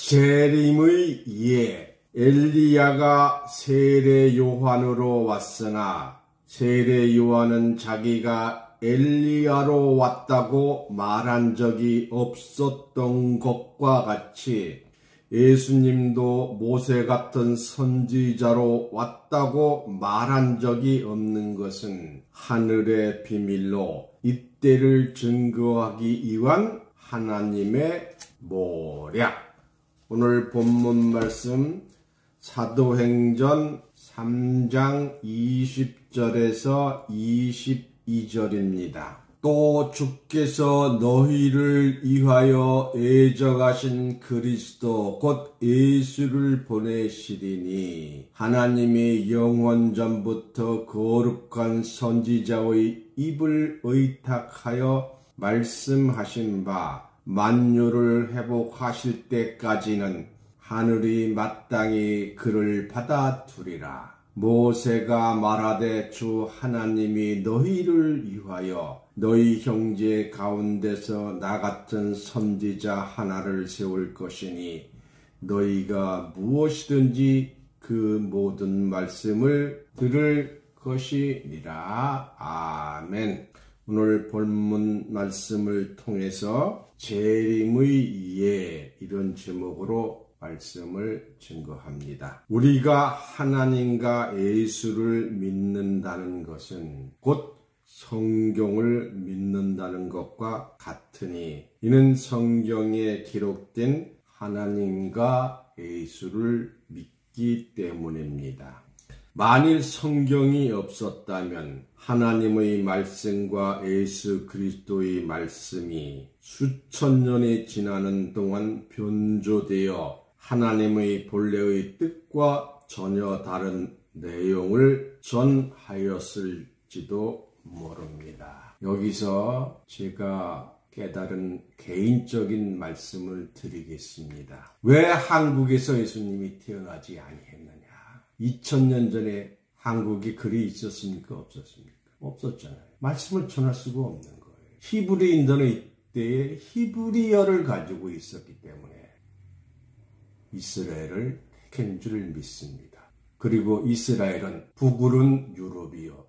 재림의 예. 엘리야가 세례 요한으로 왔으나 세례 요한은 자기가 엘리야로 왔다고 말한 적이 없었던 것과 같이 예수님도 모세 같은 선지자로 왔다고 말한 적이 없는 것은 하늘의 비밀로 이때를 증거하기 위한 하나님의 모략. 오늘 본문 말씀 사도행전 3장 20절에서 22절입니다. 또 주께서 너희를 위하여 애적하신 그리스도 곧 예수를 보내시리니 하나님이 영원전부터 거룩한 선지자의 입을 의탁하여 말씀하신 바 만유를 회복하실 때까지는 하늘이 마땅히 그를 받아두리라. 모세가 말하되 주 하나님이 너희를 위하여 너희 형제 가운데서 나 같은 선지자 하나를 세울 것이니 너희가 무엇이든지 그 모든 말씀을 들을 것이니라. 아멘. 오늘 본문 말씀을 통해서 재림의 예, 이런 제목으로 말씀을 증거합니다. 우리가 하나님과 예수를 믿는다는 것은 곧 성경을 믿는다는 것과 같으니 이는 성경에 기록된 하나님과 예수를 믿기 때문입니다. 만일 성경이 없었다면 하나님의 말씀과 예수 그리스도의 말씀이 수천 년이 지나는 동안 변조되어 하나님의 본래의 뜻과 전혀 다른 내용을 전하였을지도 모릅니다. 여기서 제가 깨달은 개인적인 말씀을 드리겠습니다. 왜 한국에서 예수님이 태어나지 아니했느냐? 2000년 전에 한국이 그리 있었습니까? 없었습니까? 없었잖아요. 말씀을 전할 수가 없는 거예요. 히브리인들은 이때에 히브리어를 가지고 있었기 때문에 이스라엘을 택한 줄 믿습니다. 그리고 이스라엘은 북으로는 유럽이요,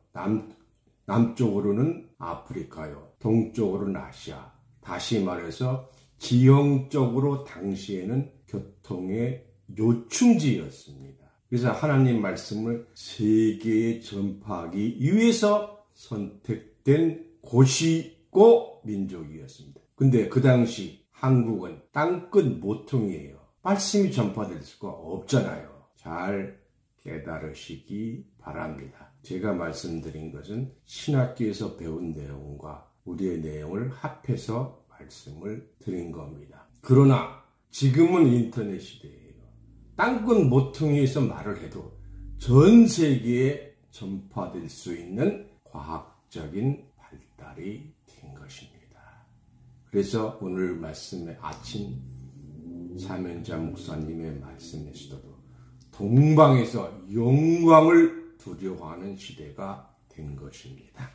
남쪽으로는 아프리카요, 동쪽으로는 아시아. 다시 말해서 지형적으로 당시에는 교통의 요충지였습니다. 그래서 하나님 말씀을 세계에 전파하기 위해서 선택된 곳이고 민족이었습니다. 근데 그 당시 한국은 땅끝 모퉁이에요. 말씀이 전파될 수가 없잖아요. 잘 깨달으시기 바랍니다. 제가 말씀드린 것은 신학교에서 배운 내용과 우리의 내용을 합해서 말씀을 드린 겁니다. 그러나 지금은 인터넷 시대예요. 땅끝 모퉁이에서 말을 해도 전 세계에 전파될 수 있는 과학적인 발달이 된 것입니다. 그래서 오늘 말씀의 아침 사면자 목사님의 말씀에서도 동방에서 영광을 두려워하는 시대가 된 것입니다.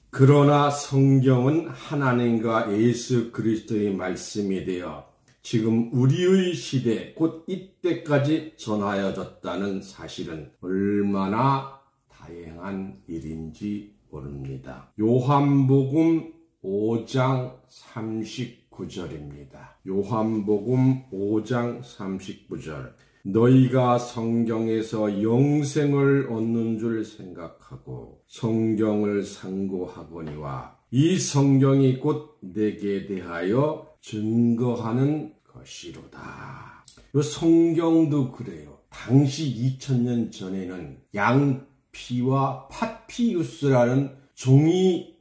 그러나 성경은 하나님과 예수 그리스도의 말씀이 되어 지금 우리의 시대, 곧 이때까지 전하여졌다는 사실은 얼마나 다양한 일인지 모릅니다. 요한복음 5장 39절입니다. 요한복음 5장 39절. 너희가 성경에서 영생을 얻는 줄 생각하고 성경을 상고하거니와 이 성경이 곧 내게 대하여 증거하는 것이로다. 이 성경도 그래요. 당시 2000년 전에는 양피와 파피루스라는 종이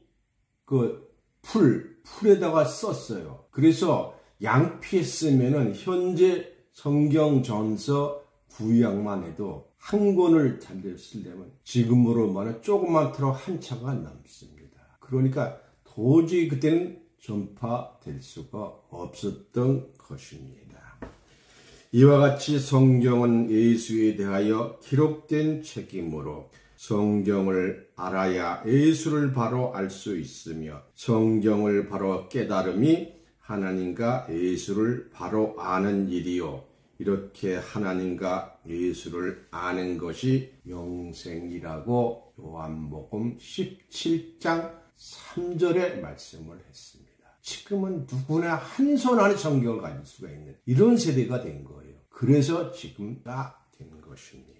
풀에다가 썼어요. 그래서 양피에 쓰면은 현재 성경 전서 구약만 해도 한 권을 쓰려면 지금으로 말하면 조금만 틀어 한 차가 넘습니다. 그러니까 도저히 그때는 전파될 수가 없었던 것입니다. 이와 같이 성경은 예수에 대하여 기록된 책이므로 성경을 알아야 예수를 바로 알 수 있으며 성경을 바로 깨달음이 하나님과 예수를 바로 아는 일이요. 이렇게 하나님과 예수를 아는 것이 영생이라고 요한복음 17장 3절에 말씀을 했습니다. 지금은 누구나 한 손 안에 성경을 가질 수가 있는 이런 세대가 된 거예요. 그래서 지금 다 된 것입니다.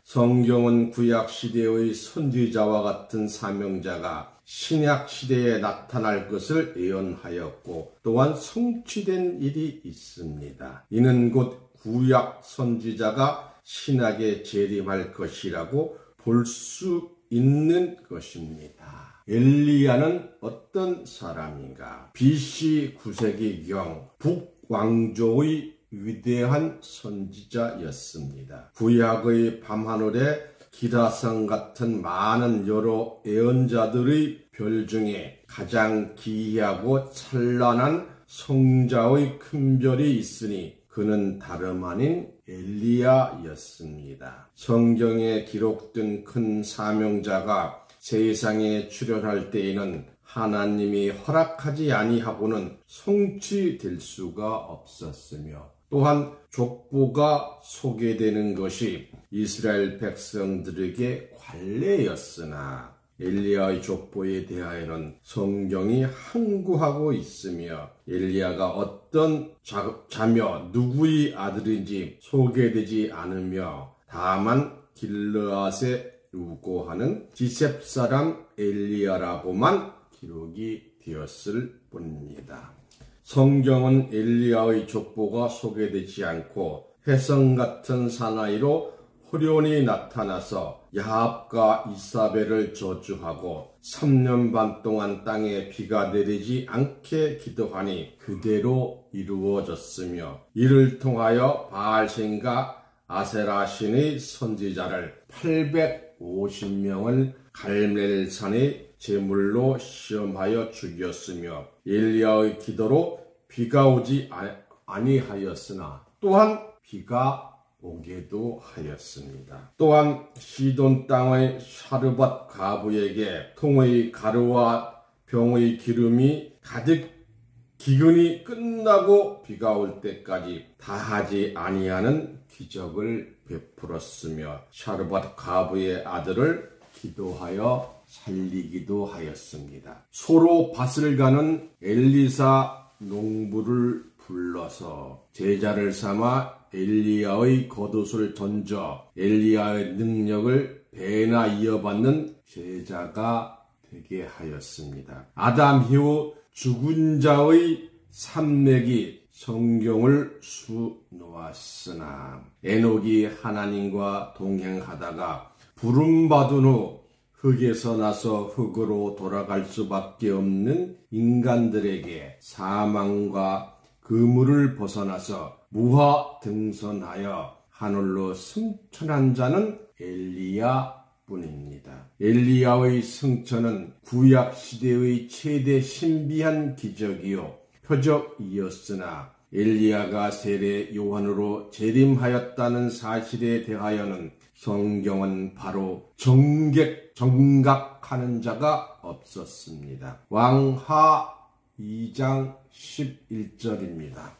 성경은 구약시대의 선지자와 같은 사명자가 신약시대에 나타날 것을 예언하였고 또한 성취된 일이 있습니다. 이는 곧 구약 선지자가 신약에 재림할 것이라고 볼 수 있는 것입니다. 엘리야는 어떤 사람인가? BC 9세기경 북왕조의 위대한 선지자였습니다. 구약의 밤하늘에 기라성 같은 많은 여러 예언자들의 별 중에 가장 기이하고 찬란한 성자의 큰 별이 있으니 그는 다름 아닌 엘리야였습니다. 성경에 기록된 큰 사명자가 세상에 출현할 때에는 하나님이 허락하지 아니하고는 성취될 수가 없었으며 또한 족보가 소개되는 것이 이스라엘 백성들에게 관례였으나 엘리야의 족보에 대하여는 성경이 항구하고 있으며 엘리야가 어떤 자며 누구의 아들인지 소개되지 않으며 다만 길르앗에 우고하는 디셉 사람 엘리야라고만 기록이 되었을 뿐입니다. 성경은 엘리야의 족보가 소개되지 않고 혜성 같은 사나이로 호련히 나타나서 야합과 이사벨을 저주하고 3년 반 동안 땅에 비가 내리지 않게 기도하니 그대로 이루어졌으며 이를 통하여 바알신과 아세라 신의 선지자를 850명을 갈멜산의 제물로 시험하여 죽였으며 엘리야의 기도로 비가 오지 아니하였으나 또한 비가 오게도 하였습니다. 또한 시돈 땅의 샤르밧 가부에게 통의 가루와 병의 기름이 가득 기근이 끝나고 비가 올 때까지 다하지 아니하는 기적을 베풀었으며 샤르밧 가부의 아들을 기도하여 살리기도 하였습니다. 소로 밭을 가는 엘리사 농부를 불러서 제자를 삼아 엘리야의 겉옷을 던져 엘리야의 능력을 배나 이어받는 제자가 되게 하였습니다. 아담 이후 죽은 자의 산맥이 성경을 수놓았으나 에녹이 하나님과 동행하다가 부름받은 후 흙에서 나서 흙으로 돌아갈 수밖에 없는 인간들에게 사망과 그물을 벗어나서 무하 등선하여 하늘로 승천한 자는 엘리야 뿐입니다. 엘리야의 승천은 구약 시대의 최대 신비한 기적이요 표적이었으나 엘리야가 세례 요한으로 재림하였다는 사실에 대하여는 성경은 바로 정각하는 자가 없었습니다. 왕하 2장 11절입니다.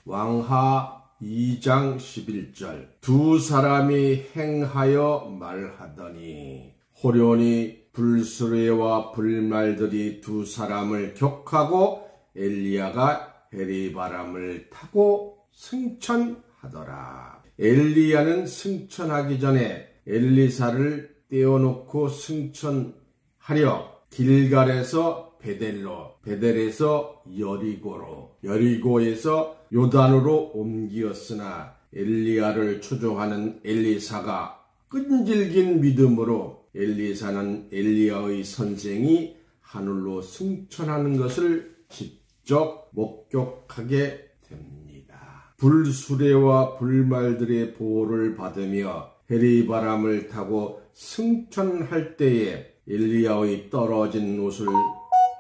왕하 2장 11절 두 사람이 행하여 말하더니 호련히 불수레와 불말들이 두 사람을 격하고 엘리야가 해리바람을 타고 승천하더라. 엘리야는 승천하기 전에 엘리사를 떼어놓고 승천하려 길갈에서 베델로, 베델에서 여리고로, 여리고에서 요단으로 옮기었으나 엘리야를 추종하는 엘리사가 끈질긴 믿음으로 엘리사는 엘리야의 선생이 하늘로 승천하는 것을 직접 목격하게 됩니다. 불수레와 불말들의 보호를 받으며 해리바람을 타고 승천할 때에 엘리야의 떨어진 옷을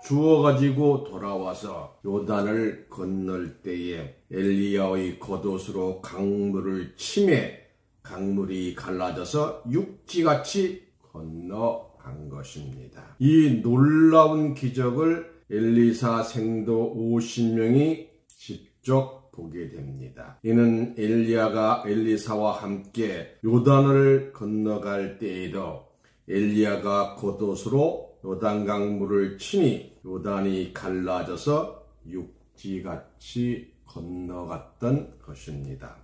주워가지고 돌아와서 요단을 건널 때에 엘리야의 겉옷으로 강물을 치매 강물이 갈라져서 육지같이 건너간 것입니다. 이 놀라운 기적을 엘리사 생도 50명이 직접 보게 됩니다. 이는 엘리야가 엘리사와 함께 요단을 건너갈 때에도 엘리야가 겉옷으로 요단강 물을 치니 요단이 갈라져서 육지같이 건너갔던 것입니다.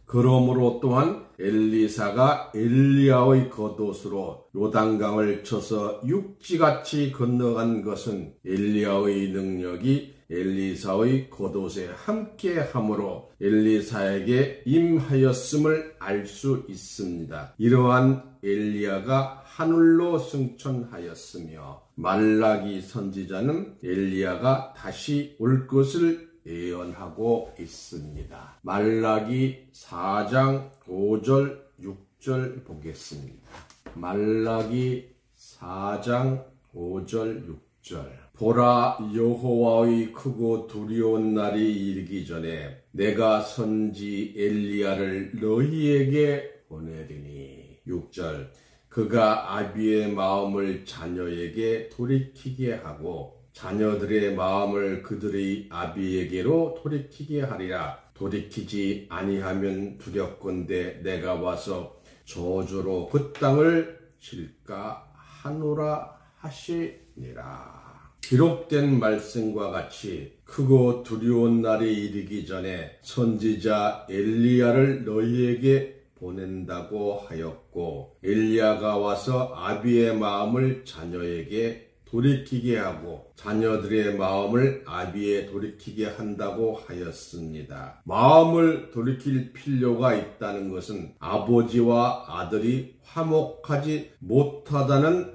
그러므로 또한 엘리사가 엘리야의 겉옷으로 요단강을 쳐서 육지같이 건너간 것은 엘리야의 능력이 엘리사의 겉옷에 함께함으로 엘리사에게 임하였음을 알 수 있습니다. 이러한 엘리야가 하늘로 승천하였으며 말라기 선지자는 엘리야가 다시 올 것을 예언하고 있습니다. 말라기 4장 5절 6절 보겠습니다. 말라기 4장 5절 6절 보라, 여호와의 크고 두려운 날이 이르기 전에 내가 선지 엘리야를 너희에게 보내리니. 6절 그가 아비의 마음을 자녀에게 돌이키게 하고 자녀들의 마음을 그들의 아비에게로 돌이키게 하리라. 돌이키지 아니하면 두렵건대 내가 와서 저주로 그 땅을 칠까 하노라 하시니라. 기록된 말씀과 같이 크고 두려운 날이 이르기 전에 선지자 엘리야를 너희에게 보낸다고 하였고 엘리야가 와서 아비의 마음을 자녀에게 돌이키게 하고 자녀들의 마음을 아비에 돌이키게 한다고 하였습니다. 마음을 돌이킬 필요가 있다는 것은 아버지와 아들이 화목하지 못하다는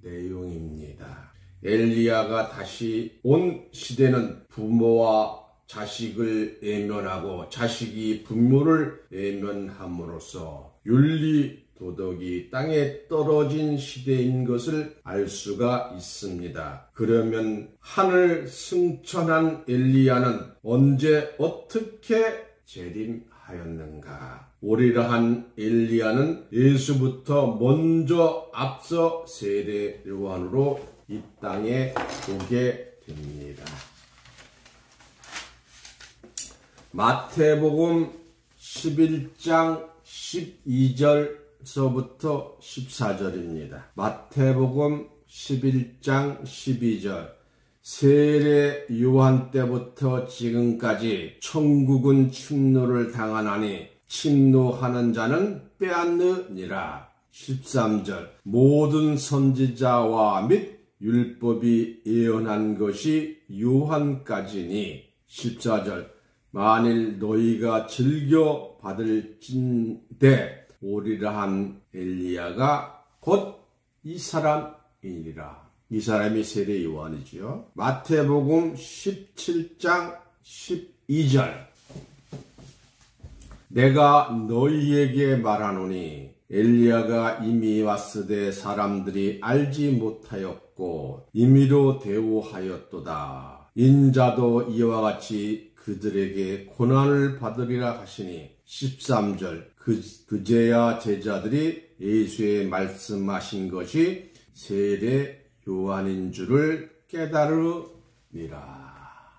내용입니다. 엘리야가 다시 온 시대는 부모와 자식을 외면하고 자식이 부모를 외면함으로써 윤리 도덕이 땅에 떨어진 시대인 것을 알 수가 있습니다. 그러면 하늘 승천한 엘리야는 언제 어떻게 재림하였는가? 오리라한 엘리야는 예수부터 먼저 앞서 세례 요한으로 이 땅에 오게 됩니다. 마태복음 11장 12절서부터 14절입니다. 마태복음 11장 12절 세례 요한 때부터 지금까지 천국은 침노를 당하나니 침노하는 자는 빼앗느니라. 13절 모든 선지자와 및 율법이 예언한 것이 요한까지니. 14절 만일 너희가 즐겨 받을진대 오리라 한 엘리야가 곧 이 사람이니라. 이 사람이 세례 요한이지요. 마태복음 17장 12절 내가 너희에게 말하노니 엘리야가 이미 왔으되 사람들이 알지 못하였고 임의로 대우하였도다. 인자도 이와 같이 그들에게 고난을 받으리라 하시니. 13절 그제야 제자들이 예수의 말씀하신 것이 세례 요한인 줄을 깨달으니라.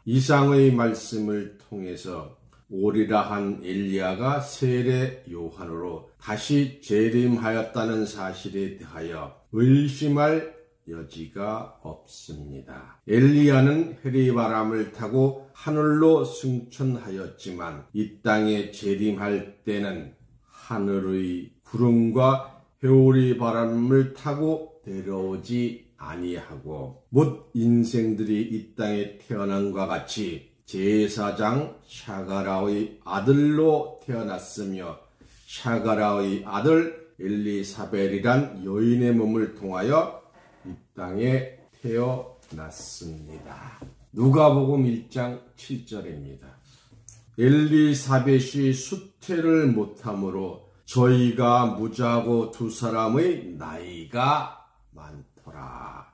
이상의 말씀을 통해서 오리라 한 엘리야가 세례 요한으로 다시 재림하였다는 사실에 대하여 의심할 여지가 없습니다. 엘리야는 해리바람을 타고 하늘로 승천하였지만 이 땅에 재림할 때는 하늘의 구름과 회오리 바람을 타고 내려오지 아니하고 못 인생들이 이 땅에 태어난과 같이 제사장 샤가라의 아들로 태어났으며 샤가라의 아들 엘리사벨이란 여인의 몸을 통하여 이 땅에 태어났습니다. 누가복음 1장 7절입니다. 엘리사벳이 수태를 못하므로 저희가 무자고 두 사람의 나이가 많더라.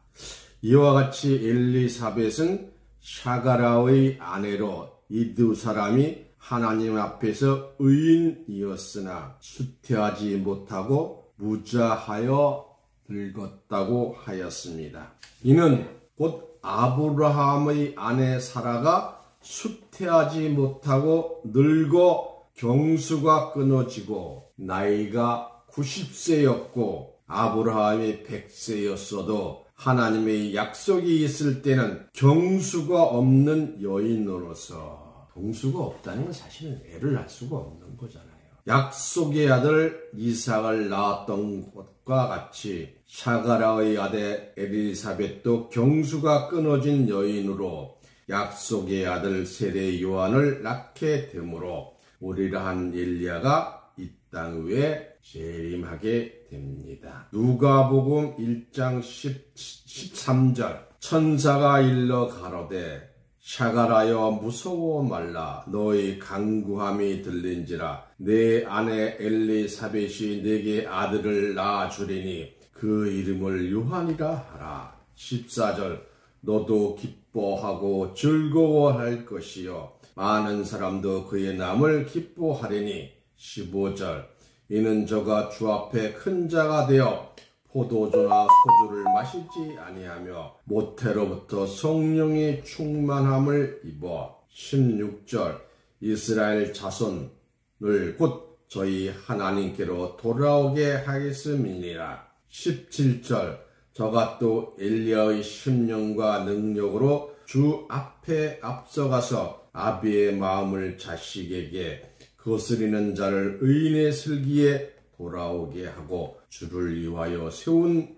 이와 같이 엘리사벳은 샤가라의 아내로 이 두 사람이 하나님 앞에서 의인이었으나 수태하지 못하고 무자하여 늙었다고 하였습니다. 이는 곧 아브라함의 아내 사라가 수태하지 못하고 늙어 경수가 끊어지고 나이가 90세였고 아브라함이 100세였어도 하나님의 약속이 있을 때는 경수가 없는 여인으로서 경수가 없다는 건 사실은 애를 낳을 수가 없는 거잖아요. 약속의 아들 이삭을 낳았던 것과 같이 샤가라의 아들 엘리사벳도 경수가 끊어진 여인으로 약속의 아들 세례 요한을 낳게 되므로 오리라한 엘리야가 이 땅 위에 재림하게 됩니다. 누가복음 1장 13절 천사가 일러 가로되 샤가라여 무서워 말라 너희 간구함이 들린지라 내 아내 엘리사벳이 내게 아들을 낳아주리니 그 이름을 요한이라 하라. 14절 너도 기뻐하고 즐거워할 것이요 많은 사람도 그의 남을 기뻐하리니 15절 이는 저가 주 앞에 큰 자가 되어 포도주나 소주를 마시지 아니하며 모태로부터 성령의 충만함을 입어 16절 이스라엘 자손을 곧 저희 하나님께로 돌아오게 하겠음이니라. 17절 저가 또 엘리야의 심령과 능력으로 주 앞에 앞서가서 아비의 마음을 자식에게 거스리는 자를 의인의 슬기에 돌아오게 하고 주를 위하여 세운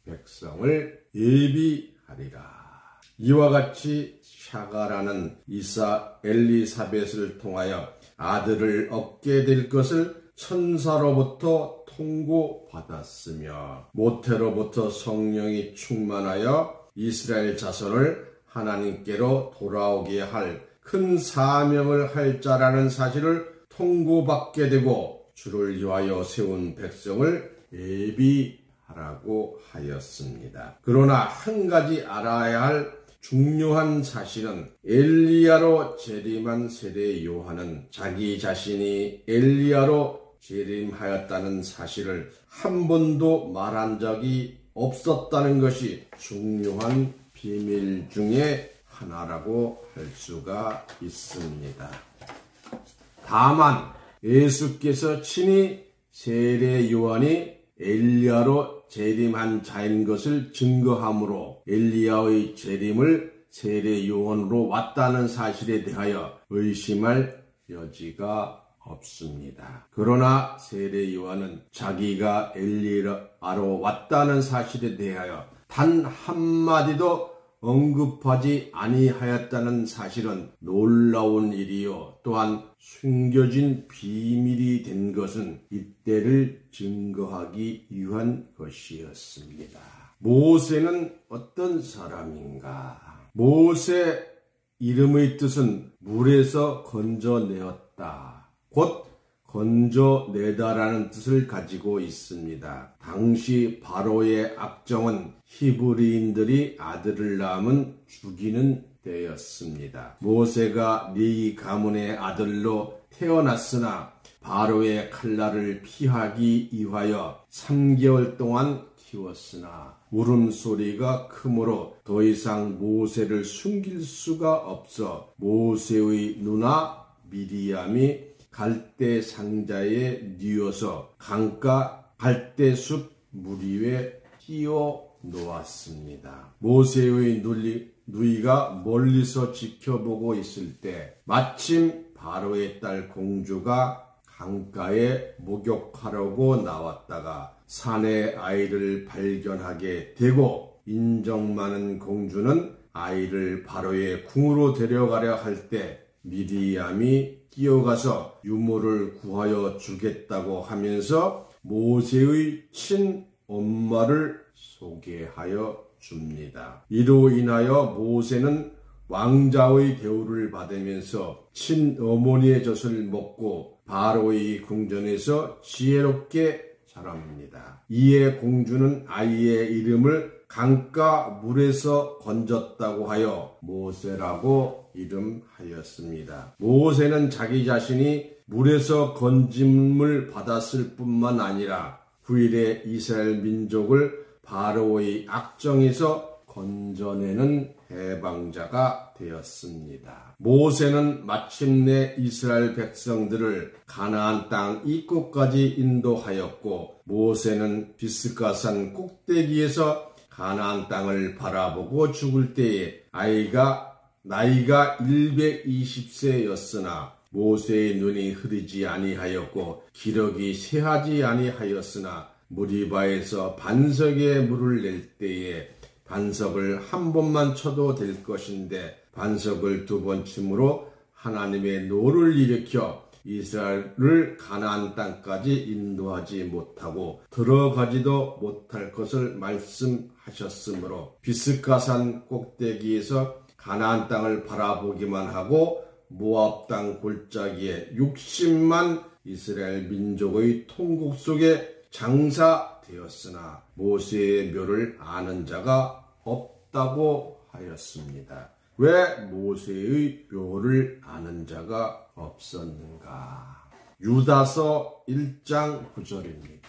백성을 예비하리라. 이와 같이 샤가라는 엘리사벳을 통하여 아들을 얻게 될 것을 천사로부터 통고받았으며 모태로부터 성령이 충만하여 이스라엘 자손을 하나님께로 돌아오게 할 큰 사명을 할 자라는 사실을 통고받게 되고 주를 위하여 세운 백성을 예비하라고 하였습니다. 그러나 한 가지 알아야 할 중요한 사실은 엘리야로 재림한 세례 요한은 자기 자신이 엘리야로 재림하였다는 사실을 한 번도 말한 적이 없었다는 것이 중요한 비밀 중에 하나라고 할 수가 있습니다. 다만 예수께서 친히 세례 요한이 엘리야로 재림한 자인 것을 증거하므로 엘리야의 재림을 세례 요한으로 왔다는 사실에 대하여 의심할 여지가 없습니다. 그러나 세례 요한은 자기가 엘리야로 왔다는 사실에 대하여 단 한마디도 언급하지 아니하였다는 사실은 놀라운 일이요 또한 숨겨진 비밀이 된 것은 이때를 증거하기 위한 것이었습니다. 모세는 어떤 사람인가? 모세 이름의 뜻은 물에서 건져내었다. 곧 건져내다라는 뜻을 가지고 있습니다. 당시 바로의 악정은 히브리인들이 아들을 낳으면 죽이는 때였습니다. 모세가 리 가문의 아들로 태어났으나 바로의 칼날을 피하기 위하여 3개월 동안 키웠으나 울음소리가 크므로 더 이상 모세를 숨길 수가 없어 모세의 누나 미리암이 갈대 상자에 뉘어서 강가 갈대숲 물 위에 띄워 놓았습니다. 모세의 누이가 멀리서 지켜보고 있을 때 마침 바로의 딸 공주가 강가에 목욕하려고 나왔다가 산에 아이를 발견하게 되고 인정 많은 공주는 아이를 바로의 궁으로 데려가려 할 때 미리암이 뛰어가서 유모를 구하여 주겠다고 하면서 모세의 친엄마를 소개하여 줍니다. 이로 인하여 모세는 왕자의 대우를 받으면서 친어머니의 젖을 먹고 바로의 궁전에서 지혜롭게 자랍니다. 이에 공주는 아이의 이름을 강가 물에서 건졌다고 하여 모세라고 이름하였습니다. 모세는 자기 자신이 물에서 건짐을 받았을 뿐만 아니라 후일에 이스라엘 민족을 바로의 악정에서 건져내는 해방자가 되었습니다. 모세는 마침내 이스라엘 백성들을 가나안 땅 입구까지 인도하였고, 모세는 비스가산 꼭대기에서 가나안 땅을 바라보고 죽을 때에 나이가 120세였으나 모세의 눈이 흐리지 아니하였고 기력이 쇠하지 아니하였으나 무리바에서 반석에 물을 낼 때에 반석을 한 번만 쳐도 될 것인데 반석을 두 번 침으로 하나님의 노를 일으켜 이스라엘을 가나안 땅까지 인도하지 못하고 들어가지도 못할 것을 말씀하셨으므로 비스가산 꼭대기에서 가나안 땅을 바라보기만 하고 모압 땅 골짜기에 60만 이스라엘 민족의 통곡 속에 장사되었으나 모세의 묘를 아는 자가 없다고 하였습니다. 왜 모세의 묘를 아는 자가 없었는가? 유다서 1장 9절입니다.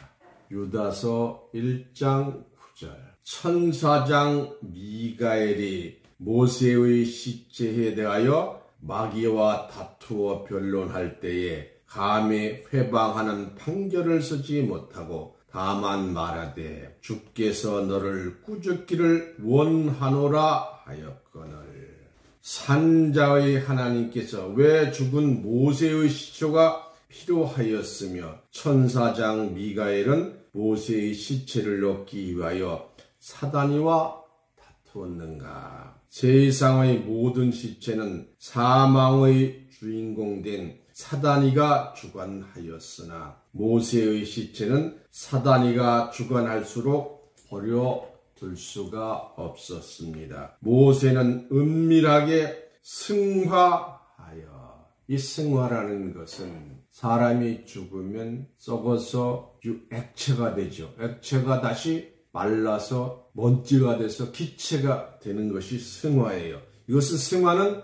유다서 1장 9절. 천사장 미가엘이 모세의 시체에 대하여 마귀와 다투어 변론할 때에 감히 회방하는 판결을 쓰지 못하고 다만 말하되 주께서 너를 꾸짖기를 원하노라 하였거늘. 산자의 하나님께서 왜 죽은 모세의 시초가 필요하였으며 천사장 미가엘은 모세의 시체를 얻기 위하여 사단이와 다투었는가? 세상의 모든 시체는 사망의 주인공 된 사단이가 주관하였으나 모세의 시체는 사단이가 주관할수록 버려둘 수가 없었습니다. 모세는 은밀하게 승화하여, 이 승화라는 것은 사람이 죽으면 썩어서 액체가 되죠. 액체가 다시 말라서 먼지가 돼서 기체가 되는 것이 승화예요. 이것은 승화는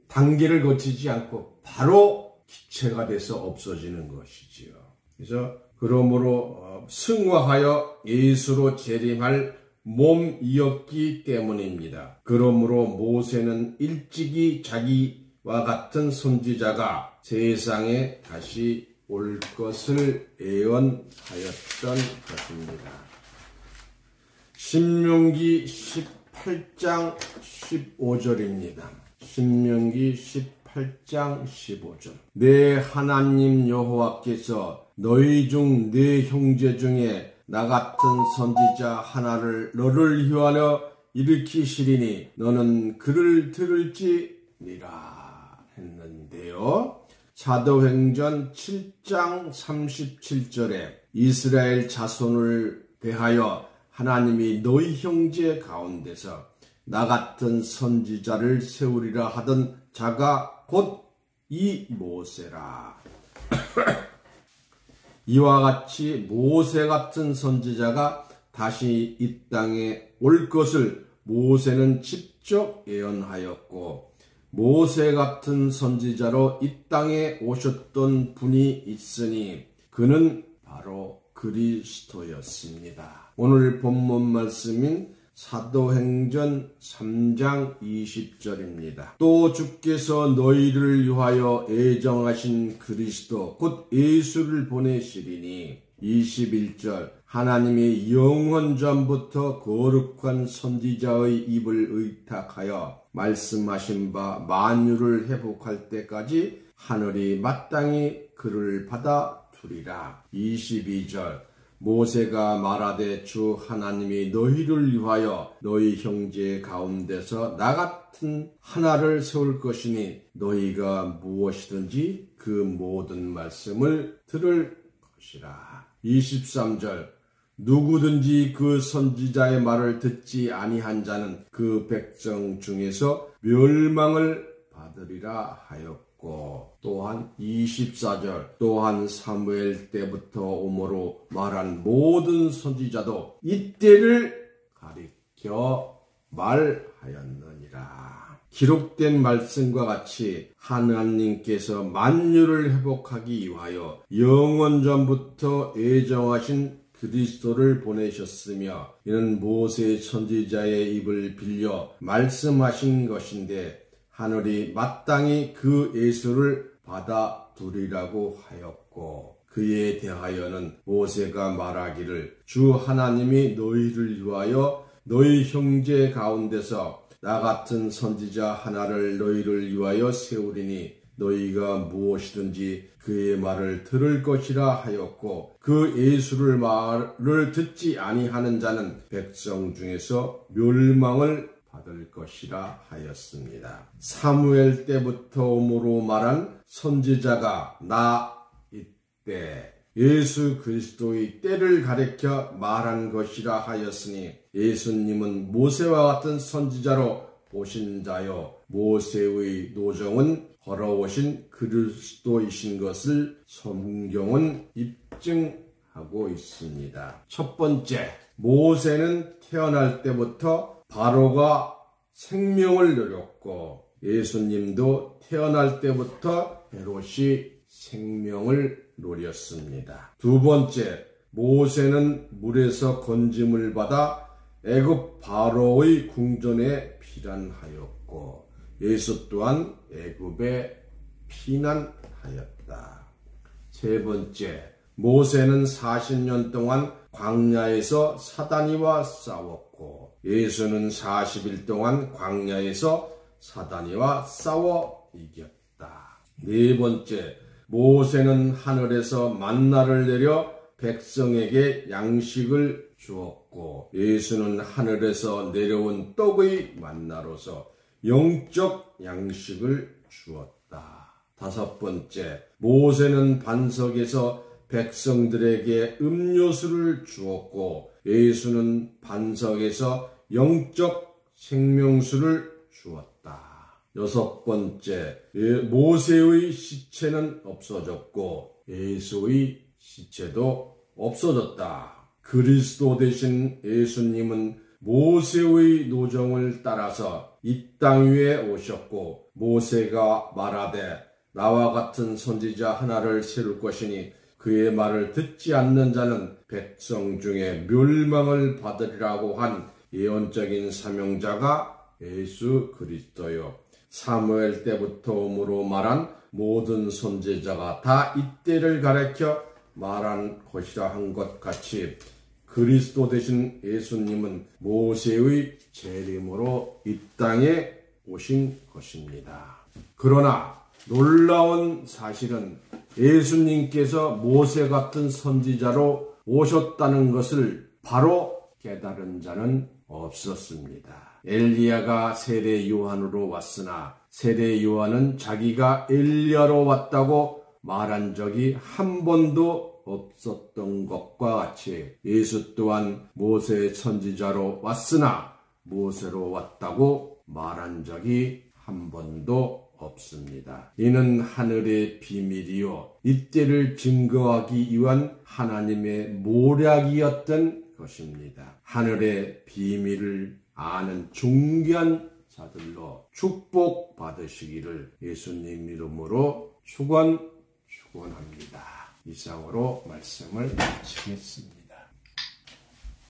단계를 거치지 않고 바로 기체가 돼서 없어지는 것이지요. 그래서 그러므로 승화하여 예수로 재림할 몸이었기 때문입니다. 그러므로 모세는 일찍이 자기와 같은 선지자가 세상에 다시 올 것을 예언하였던 것입니다. 신명기 18장 15절입니다. 신명기 18장 15절. 내 하나님 여호와께서 너희 중 네 형제 중에 나 같은 선지자 하나를 너를 위하여 일으키시리니 너는 그를 들을지니라 했는데요. 사도행전 7장 37절에 이스라엘 자손을 대하여 하나님이 너희 형제 가운데서 나 같은 선지자를 세우리라 하던 자가 곧 이 모세라. 이와 같이 모세 같은 선지자가 다시 이 땅에 올 것을 모세는 직접 예언하였고, 모세 같은 선지자로 이 땅에 오셨던 분이 있으니 그는 바로 그리스도였습니다. 오늘 본문 말씀인 사도행전 3장 20절입니다. 또 주께서 너희를 위하여 애정하신 그리스도 곧 예수를 보내시리니 21절 하나님이 영원 전부터 거룩한 선지자의 입을 의탁하여 말씀하신 바 만유를 회복할 때까지 하늘이 마땅히 그를 받아두리라. 22절 모세가 말하되 주 하나님이 너희를 위하여 너희 형제 가운데서 나 같은 하나를 세울 것이니 너희가 무엇이든지 그 모든 말씀을 들을 것이라. 23절 누구든지 그 선지자의 말을 듣지 아니한 자는 그 백성 중에서 멸망을 받으리라 하였고, 또한 24절 또한 사무엘 때부터 오므로 말한 모든 선지자도 이때를 가리켜 말하였느니라. 기록된 말씀과 같이 하나님께서 만유를 회복하기 위하여 영원 전부터 애정하신 그리스도를 보내셨으며 이는 모세 선지자의 입을 빌려 말씀하신 것인데 하늘이 마땅히 그 예수를 받아두리라고 하였고 그에 대하여는 모세가 말하기를 주 하나님이 너희를 위하여 너희 형제 가운데서 나 같은 선지자 하나를 너희를 위하여 세우리니 너희가 무엇이든지 그의 말을 들을 것이라 하였고 그 예수를 말을 듣지 아니하는 자는 백성 중에서 멸망을 받을 것이라 하였습니다. 사무엘 때부터 오므로 말한 선지자가 나 이때 예수 그리스도의 때를 가리켜 말한 것이라 하였으니 예수님은 모세와 같은 선지자로 오신 자요 모세의 노정은 걸어오신 그리스도이신 것을 성경은 입증하고 있습니다. 첫 번째, 모세는 태어날 때부터 바로가 생명을 누렸고 예수님도 태어날 때부터 헤롯이 생명을 누렸습니다. 두 번째, 모세는 물에서 건짐을 받아 애굽 바로의 궁전에 피난하였고 예수 또한 애굽에 피난하였다. 세 번째, 모세는 40년 동안 광야에서 사단이와 싸웠고 예수는 40일 동안 광야에서 사단이와 싸워 이겼다. 네 번째, 모세는 하늘에서 만나를 내려 백성에게 양식을 주었고 예수는 하늘에서 내려온 떡의 만나로서 영적 양식을 주었다. 다섯 번째, 모세는 반석에서 백성들에게 음료수를 주었고 예수는 반석에서 영적 생명수를 주었다. 여섯 번째, 모세의 시체는 없어졌고 예수의 시체도 없어졌다. 그리스도 되신 예수님은 모세의 노정을 따라서 이 땅 위에 오셨고 모세가 말하되 나와 같은 선지자 하나를 세울 것이니 그의 말을 듣지 않는 자는 백성 중에 멸망을 받으리라고 한 예언적인 사명자가 예수 그리스도요. 사무엘 때부터 오므로 말한 모든 선지자가 다 이때를 가리켜 말한 것이라 한 것 같이 그리스도 되신 예수님은 모세의 재림으로 이 땅에 오신 것입니다. 그러나 놀라운 사실은 예수님께서 모세 같은 선지자로 오셨다는 것을 바로 깨달은 자는 없었습니다. 엘리야가 세례 요한으로 왔으나 세례 요한은 자기가 엘리야로 왔다고 말한 적이 한 번도 없었던 것과 같이 예수 또한 모세 선지자로 왔으나 모세로 왔다고 말한 적이 한 번도 없습니다. 이는 하늘의 비밀이요 이때를 증거하기 위한 하나님의 모략이었던 것입니다. 하늘의 비밀을 아는 존귀한 자들로 축복받으시기를 예수님 이름으로 축원합니다. 이상으로 말씀을 마치겠습니다.